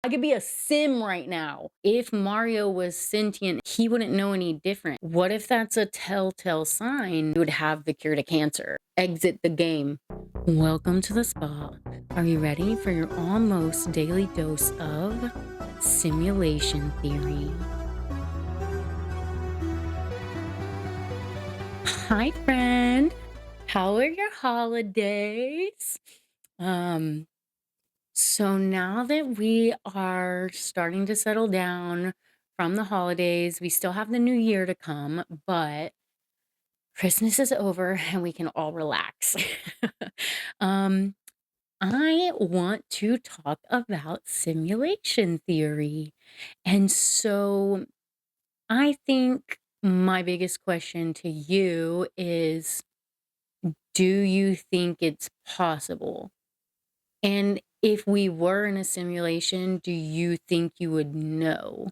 I could be a sim right now. If Mario was sentient, he wouldn't know any different. What if that's a telltale sign? You would have the cure to cancer. Exit the game. Welcome to the spa. Are you ready for your almost daily dose of simulation theory? Hi, friend. How are your holidays? Um, So now that we are starting to settle down from the holidays, we still have the new year to come, but Christmas is over and we can all relax. um, I want to talk about simulation theory. And so I think my biggest question to you is, do you think it's possible? And if we were in a simulation, do you think you would know?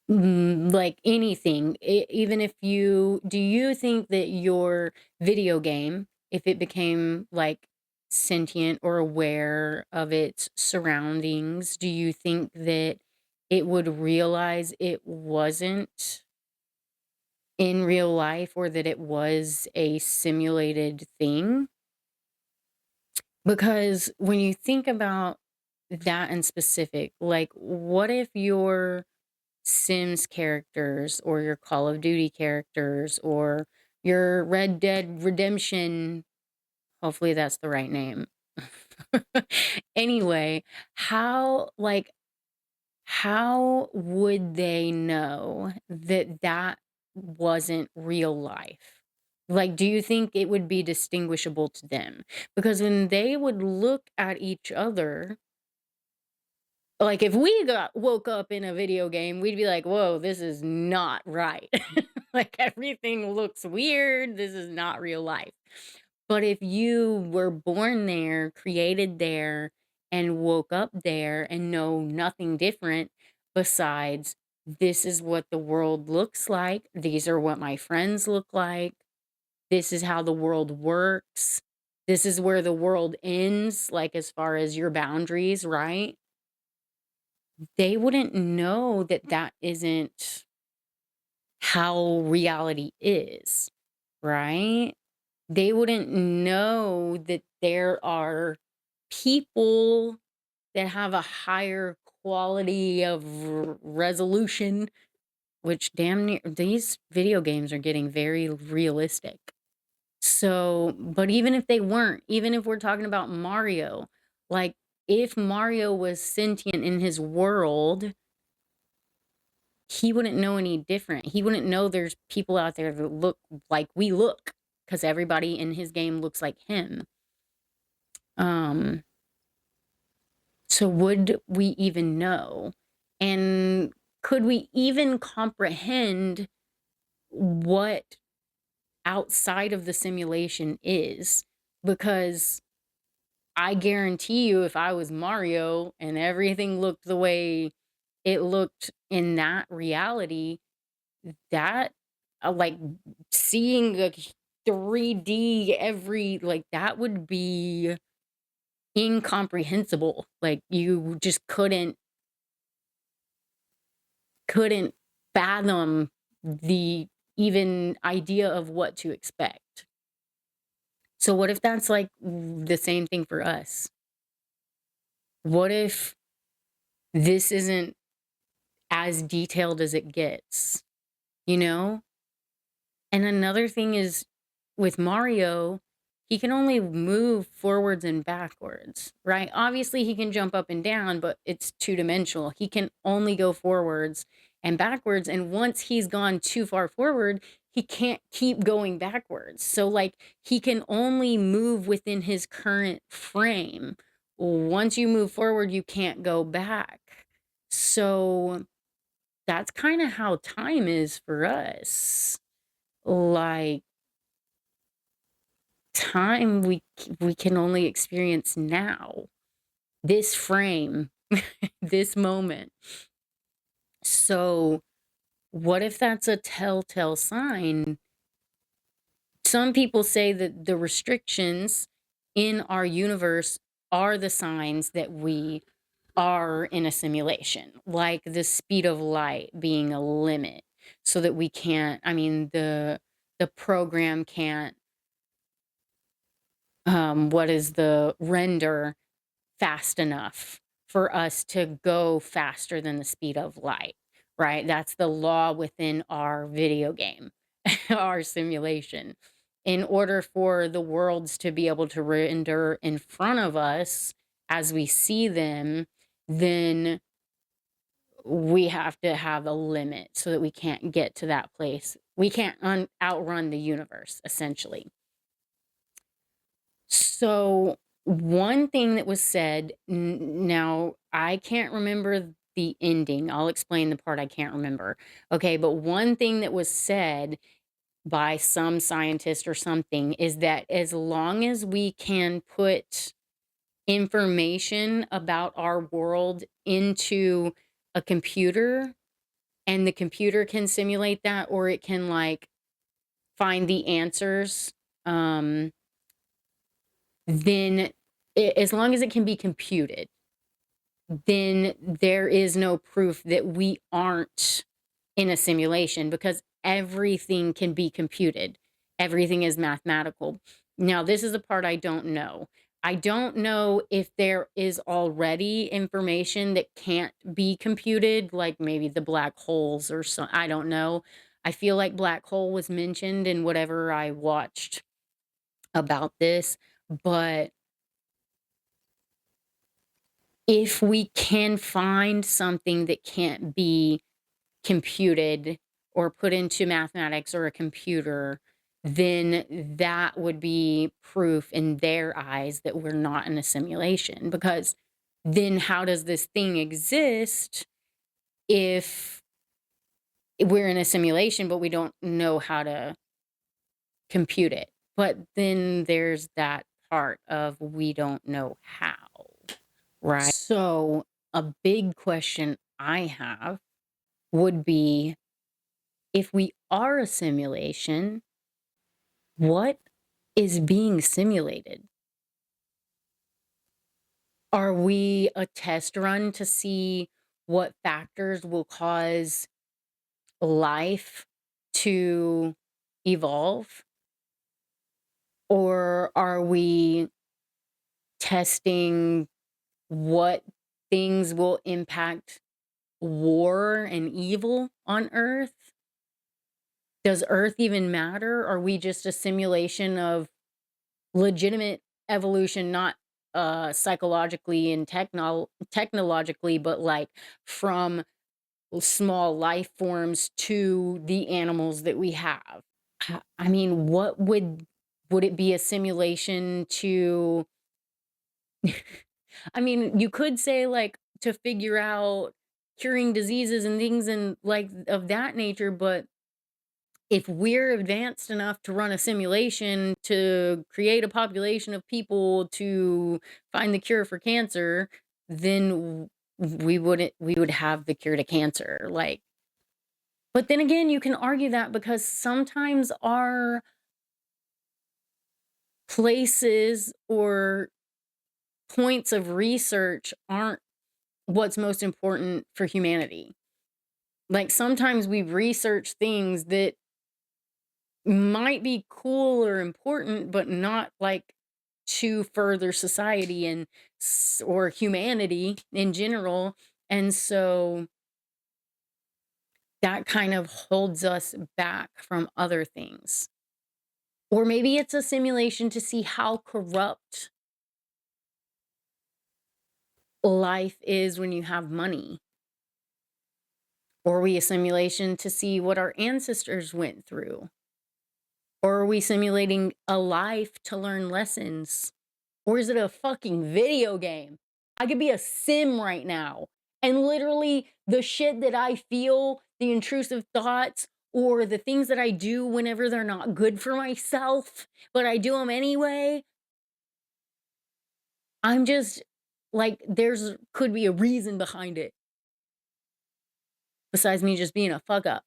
Like anything, even if do you think that your video game, if it became like sentient or aware of its surroundings, do you think that it would realize it wasn't in real life or that it was a simulated thing? Because when you think about that in specific, like, what if your Sims characters or your Call of Duty characters or your Red Dead Redemption, hopefully that's the right name. Anyway, how would they know that that wasn't real life? Like, do you think it would be distinguishable to them? Because when they would look at each other, like if we got woke up in a video game, we'd be like, "Whoa, this is not right." Like everything looks weird. This is not real life. But if you were born there, created there, and woke up there and know nothing different besides this is what the world looks like, these are what my friends look like, this is how the world works, this is where the world ends, like as far as your boundaries, right? They wouldn't know that that isn't how reality is, right? They wouldn't know that there are people that have a higher quality of resolution, which damn near these video games are getting very realistic. So, but even if they weren't, even if we're talking about Mario, like if Mario was sentient in his world, he wouldn't know any different. He wouldn't know there's people out there that look like we look because everybody in his game looks like him. Um, so would we even know? And could we even comprehend what outside of the simulation is? Because I guarantee you, if I was Mario and everything looked the way it looked in that reality, that like seeing a 3D every like that would be incomprehensible. Like you just couldn't fathom the even idea of what to expect. So what if that's like the same thing for us? What if this isn't as detailed as it gets, you know? And another thing is with Mario, he can only move forwards and backwards, right? Obviously, he can jump up and down, but it's two-dimensional. He can only go forwards and backwards. And once he's gone too far forward, he can't keep going backwards. So, like, he can only move within his current frame. Once you move forward, you can't go back. So, that's kind of how time is for us. Like, time we can only experience now, this frame, this moment. So, what if that's a telltale sign? Some people say that the restrictions in our universe are the signs that we are in a simulation, like the speed of light being a limit so that we can't, I mean, the program can't, what is the render fast enough for us to go faster than the speed of light, right? That's the law within our video game, our simulation. In order for the worlds to be able to render in front of us as we see them, then we have to have a limit so that we can't get to that place. We can't outrun the universe, essentially. So, one thing that was said, now I can't remember the ending. I'll explain the part I can't remember. Okay, but one thing that was said by some scientist or something is that as long as we can put information about our world into a computer and the computer can simulate that, or it can like find the answers, then as long as it can be computed, then there is no proof that we aren't in a simulation because everything can be computed. Everything is mathematical. Now, this is the part I don't know. I don't know if there is already information that can't be computed, like maybe the black holes or some, I don't know. I feel like black hole was mentioned in whatever I watched about this, but if we can find something that can't be computed or put into mathematics or a computer, then that would be proof in their eyes that we're not in a simulation. Because then how does this thing exist if we're in a simulation, but we don't know how to compute it? But then there's that part of we don't know how, right? So, a big question I have would be, if we are a simulation, what is being simulated? Are we a test run to see what factors will cause life to evolve? Or are we testing what things will impact war and evil on Earth? Does Earth even matter? Are we just a simulation of legitimate evolution, not psychologically and technologically, but like from small life forms to the animals that we have? I mean, what would it be a simulation to? I mean, you could say like to figure out curing diseases and things and like of that nature, but if we're advanced enough to run a simulation to create a population of people to find the cure for cancer, then we would have the cure to cancer. Like, but then again, you can argue that because sometimes our places or points of research aren't what's most important for humanity. Like sometimes we research things that might be cool or important, but not like to further society and or humanity in general. And so that kind of holds us back from other things. Or maybe it's a simulation to see how corrupt life is when you have money. Or are we a simulation to see what our ancestors went through? Or are we simulating a life to learn lessons? Or is it a fucking video game? I could be a sim right now. And literally, the shit that I feel, the intrusive thoughts, or the things that I do whenever they're not good for myself, but I do them anyway, I'm just like, there's could be a reason behind it besides me just being a fuck up.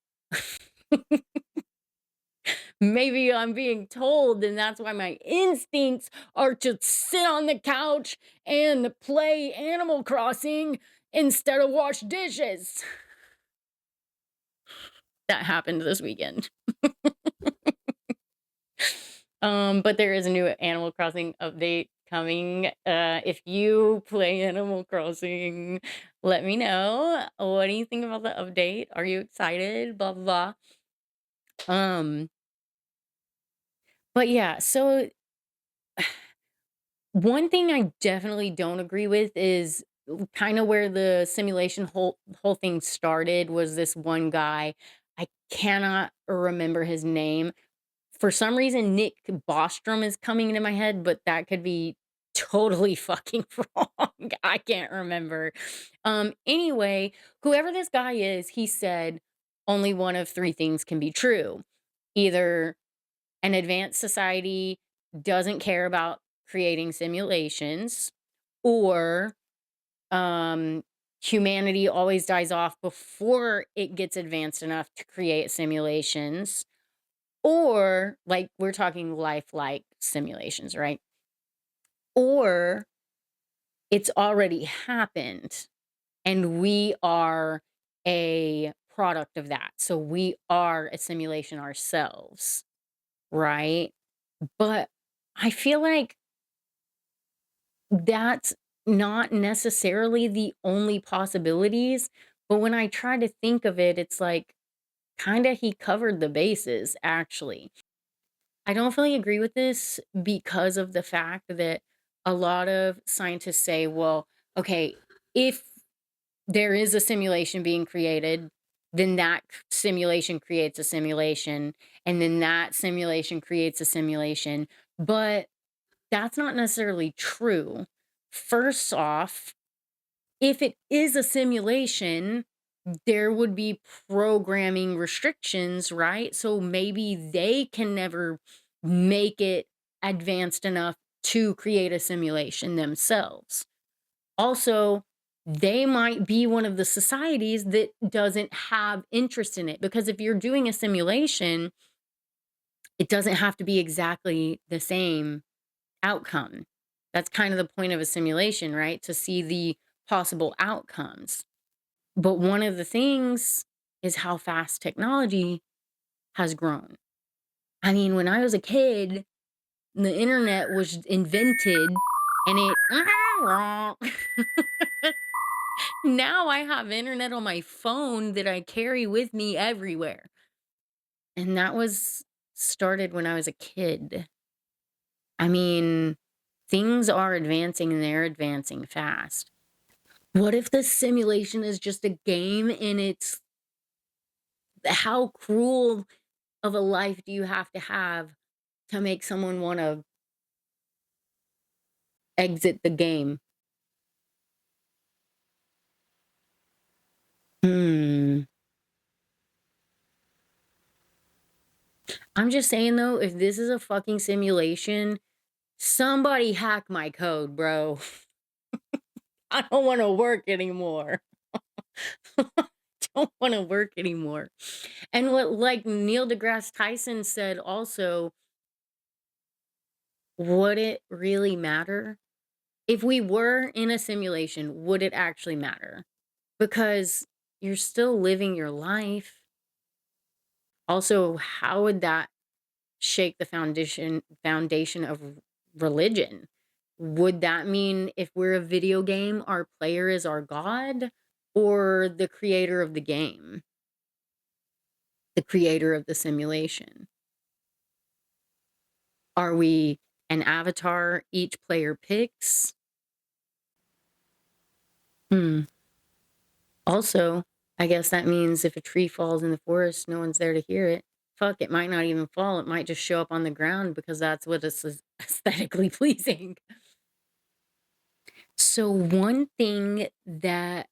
Maybe I'm being told, and that's why my instincts are to sit on the couch and play Animal Crossing instead of wash dishes. That happened this weekend. But there is a new Animal Crossing update coming. If you play Animal Crossing, let me know. What do you think about the update? Are you excited? Blah blah blah. But yeah, so one thing I definitely don't agree with is kind of where the simulation whole thing started was this one guy. I cannot remember his name. For some reason, Nick Bostrom is coming into my head, but that could be totally fucking wrong. I can't remember. Anyway, whoever this guy is, he said only one of three things can be true. Either an advanced society doesn't care about creating simulations, or humanity always dies off before it gets advanced enough to create simulations, or like we're talking lifelike simulations, right? Or it's already happened and we are a product of that. So we are a simulation ourselves, right? But I feel like that's not necessarily the only possibilities. But when I try to think of it, it's like kind of he covered the bases, actually. I don't fully agree with this because of the fact that a lot of scientists say, well, okay, if there is a simulation being created, then that simulation creates a simulation, and then that simulation creates a simulation. But that's not necessarily true. First off, if it is a simulation, there would be programming restrictions, right? So maybe they can never make it advanced enough to create a simulation themselves. Also, they might be one of the societies that doesn't have interest in it, because if you're doing a simulation, it doesn't have to be exactly the same outcome. That's kind of the point of a simulation, right? To see the possible outcomes. But one of the things is how fast technology has grown. I mean, when I was a kid, the internet was invented and it now I have internet on my phone that I carry with me everywhere. And that was started when I was a kid. I mean, things are advancing and they're advancing fast. What if the simulation is just a game and it's how cruel of a life do you have to make someone want to exit the game? Hmm. I'm just saying though, if this is a fucking simulation, somebody hack my code, bro. I don't want to work anymore. Don't want to work anymore. And what like Neil deGrasse Tyson said also, would it really matter? If we were in a simulation, would it actually matter? Because you're still living your life. Also, how would that shake the foundation of religion? Would that mean if we're a video game, our player is our god, or the creator of the game, the creator of the simulation? Are we an avatar each player picks? Hmm. Also, I guess that means if a tree falls in the forest, no one's there to hear it. Fuck, it might not even fall. It might just show up on the ground because that's what is aesthetically pleasing. So, one thing that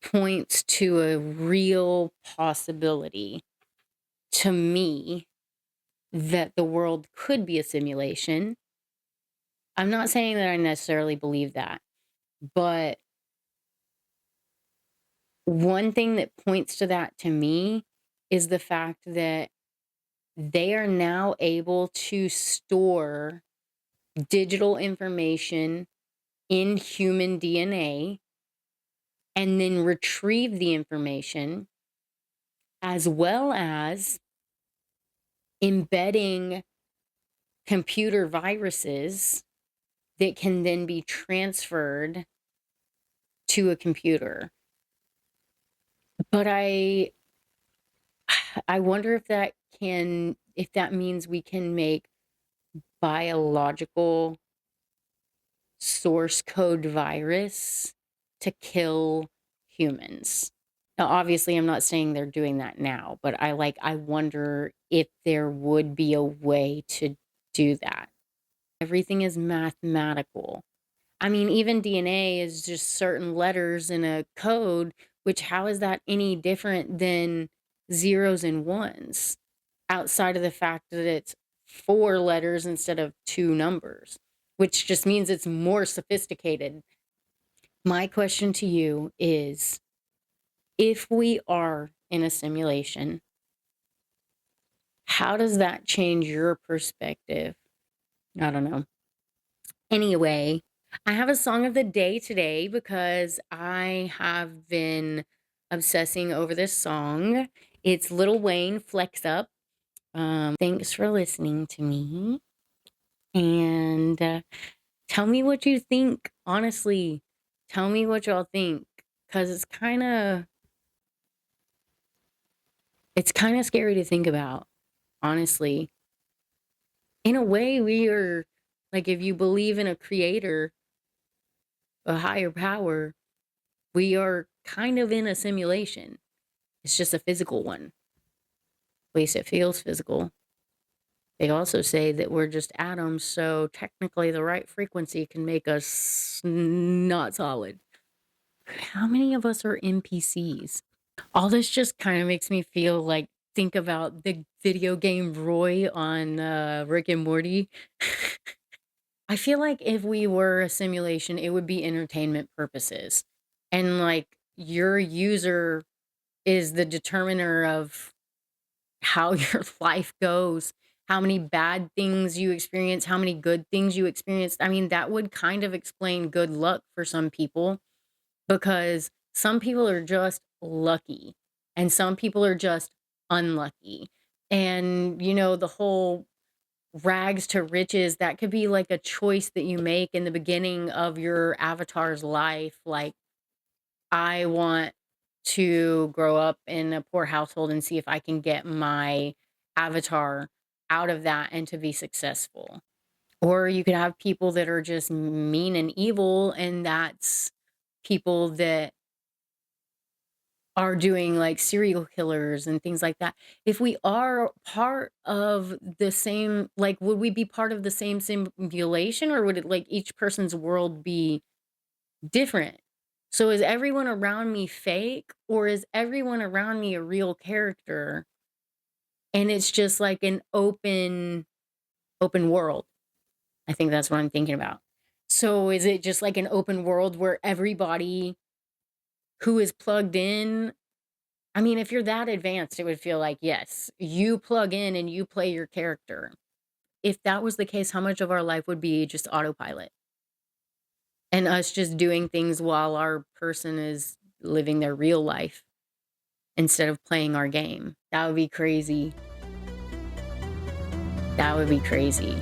points to a real possibility to me that the world could be a simulation, I'm not saying that I necessarily believe that, but one thing that points to that to me is the fact that they are now able to store digital information in human DNA and then retrieve the information, as well as embedding computer viruses that can then be transferred to a computer. But I wonder if that means we can make biological source code virus to kill humans. Now, obviously, I'm not saying they're doing that now, but I wonder if there would be a way to do that. Everything is mathematical. I mean, even DNA is just certain letters in a code, which how is that any different than zeros and ones? Outside of the fact that it's 4 letters instead of 2 numbers, which just means it's more sophisticated. My question to you is, if we are in a simulation, how does that change your perspective? I don't know. Anyway, I have a song of the day today because I have been obsessing over this song. It's Lil Wayne, Flex Up. Thanks for listening to me. And tell me what you think. Honestly, tell me what y'all think. Because it's kind of scary to think about, honestly. In a way, we are like, if you believe in a creator, a higher power, we are kind of in a simulation. It's just a physical one. At least it feels physical. They also say that we're just atoms, so technically the right frequency can make us not solid. How many of us are NPCs? All this just kind of makes me feel like think about the video game Roy on Rick and Morty. I feel like if we were a simulation, it would be entertainment purposes. And like your user is the determiner of how your life goes, how many bad things you experience, how many good things you experience. I mean, that would kind of explain good luck for some people because some people are just lucky and some people are just unlucky. And, the whole rags to riches, that could be like a choice that you make in the beginning of your avatar's life. Like, I want to grow up in a poor household and see if I can get my avatar out of that and to be successful. Or you could have people that are just mean and evil, and that's people that are doing like serial killers and things like that. If we are part of the same, like, would we be part of the same simulation, or would it like each person's world be different? So is everyone around me fake, or is everyone around me a real character? And it's just like an open world. I think that's what I'm thinking about. So is it just like an open world where everybody who is plugged in, I mean, if you're that advanced, it would feel like, yes, you plug in and you play your character. If that was the case, how much of our life would be just autopilot and us just doing things while our person is living their real life instead of playing our game? That would be crazy. That would be crazy.